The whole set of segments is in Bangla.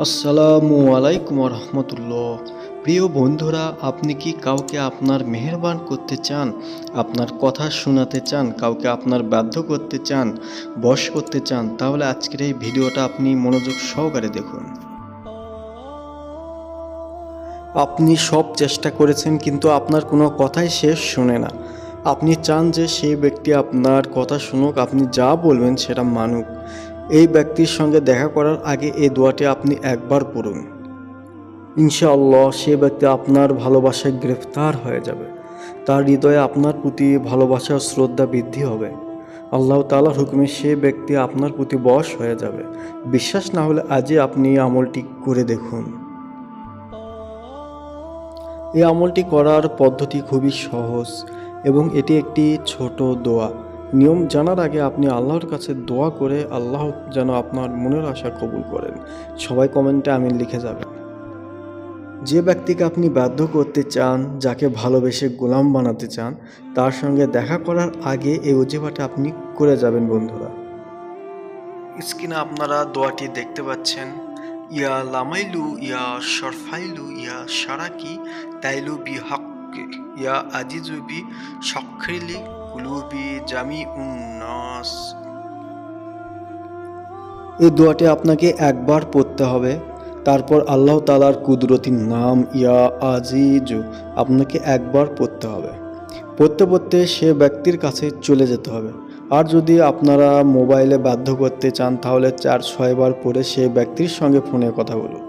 আসসালামু আলাইকুম রহমতুল্লাহ। প্রিয় বন্ধুরা, আপনি কি কাউকে আপনার মেহেরবান করতে চান, আপনার কথা শোনাতে চান, কাউকে আপনার বাধ্য করতে চান, বশ করতে চান? তাহলে আজকের এই ভিডিওটা আপনি মনোযোগ সহকারে দেখুন। আপনি সব চেষ্টা করেছেন কিন্তু আপনার কোনো কথাই সে শোনে না। আপনি চান যে সেই ব্যক্তি আপনার কথা শুনুক, আপনি যা বলবেন সেটা মানুক। এই ব্যক্তির সঙ্গে দেখা করার আগে এই দোয়াটি আপনি একবার পড়ুন। ইনশাআল্লাহ সে ব্যক্তি আপনার ভালোবাসায় গ্রেফতার হয়ে যাবে। তার হৃদয়ে আপনার প্রতি ভালোবাসা ও শ্রদ্ধা বৃদ্ধি হবে। আল্লাহ তাআলার হুকুমে সে ব্যক্তি আপনার প্রতি বশ হয়ে যাবে। বিশ্বাস না হলে আজই আপনি আমলটি করে দেখুন। এই আমলটি করার পদ্ধতি খুবই সহজ এবং এটি একটি ছোট দোয়া। নিয়ম জানার আগে আপনি আল্লাহর কাছে দোয়া করে আল্লাহ যেন আপনার মনের আশা কবুল করেন। সবাই কমেন্টে আমিন লিখে যাবেন। যে ব্যক্তিকে আপনি বাধ্য করতে চান, যাকে ভালোবেসে গোলাম বানাতে চান, তার সঙ্গে দেখা করার আগে এই ওজিফাটা আপনি করে যাবেন বন্ধুরা। স্ক্রিনে আপনারা দোয়াটি দেখতে পাচ্ছেন। ইয়া লামাইলু ইয়া শরফাইলু ইয়া সারাকি তাইলু বি হক ইয়া আজিজু বি শখরিলি কুলুবি জামি উন্নাস। এই দোয়াটি আপনাকে একবার পড়তে হবে। তারপর আল্লাহ তাআলার কুদরতি নাম ইয়া আজিজু আপনাকে একবার পড়তে হবে। পড়তে পড়তে সে ব্যক্তির কাছে চলে যেতে হবে। আর যদি আপনারা মোবাইলে বাধ্য করতে চান তাহলে 4-6 বার পড়ে সে ব্যক্তির সঙ্গে ফোনে কথা বলুন।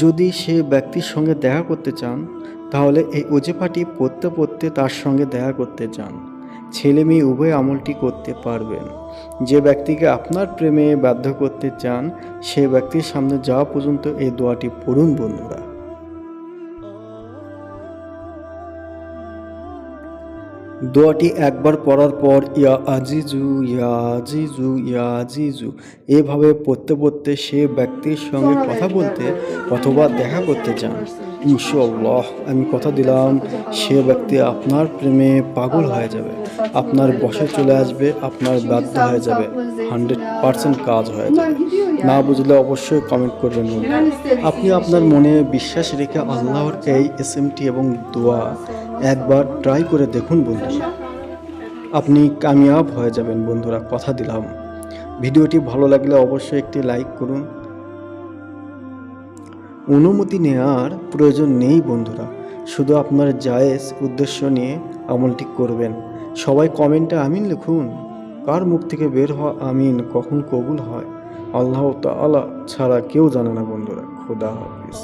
যদি সে ব্যক্তির সঙ্গে দেখা করতে চান তাহলে এই ওজিফাটি পড়তে পড়তে তার সঙ্গে দেখা করতে চান। ছেলে মেয়ে উভয় আমলটি করতে পারবেন। যে ব্যক্তিকে আপনার প্রেমে বাধ্য করতে চান সে ব্যক্তির সামনে যাওয়া পর্যন্ত এই দোয়াটি পড়ুন বন্ধুরা। দোয়াটি একবার পড়ার পর ইয়া আজিজু ইয়া আজিজু ইয়া আজিজু এভাবে পড়তে পড়তে সে ব্যক্তির সঙ্গে কথা বলতে অথবা দেখা করতে চান। ইনশাআল্লাহ আমি কথা দিলাম সে ব্যক্তি আপনার প্রেমে পাগল হয়ে যাবে, আপনার বশে চলে আসবে, আপনার বাধ্য হয়ে যাবে, 100% কাজ হয়ে যাবে। না বুঝলে অবশ্যই কমেন্ট করবেন বন্ধুরা। আপনি আপনার মনে বিশ্বাস রেখে আল্লাহর এই এসএমটি এবং দোয়া একবার ট্রাই করে দেখুন বন্ধুরা। আপনি কামিয়াব হয়ে যাবেন বন্ধুরা, কথা দিলাম। ভিডিওটি ভালো লাগলে অবশ্যই একটি লাইক করুন। অনুমতি নেওয়ার প্রয়োজন নেই বন্ধুরা, শুধু আপনার জায়েজ উদ্দেশ্য নিয়ে আমলটি করবেন। সবাই কমেন্টে আমিন লিখুন। কার মুখ থেকে বের হওয়া আমিন কখন কবুল হয় আল্লাহ তাআলা ছাড়া কেউ জানে না বন্ধুরা। খোদা হাফিজ।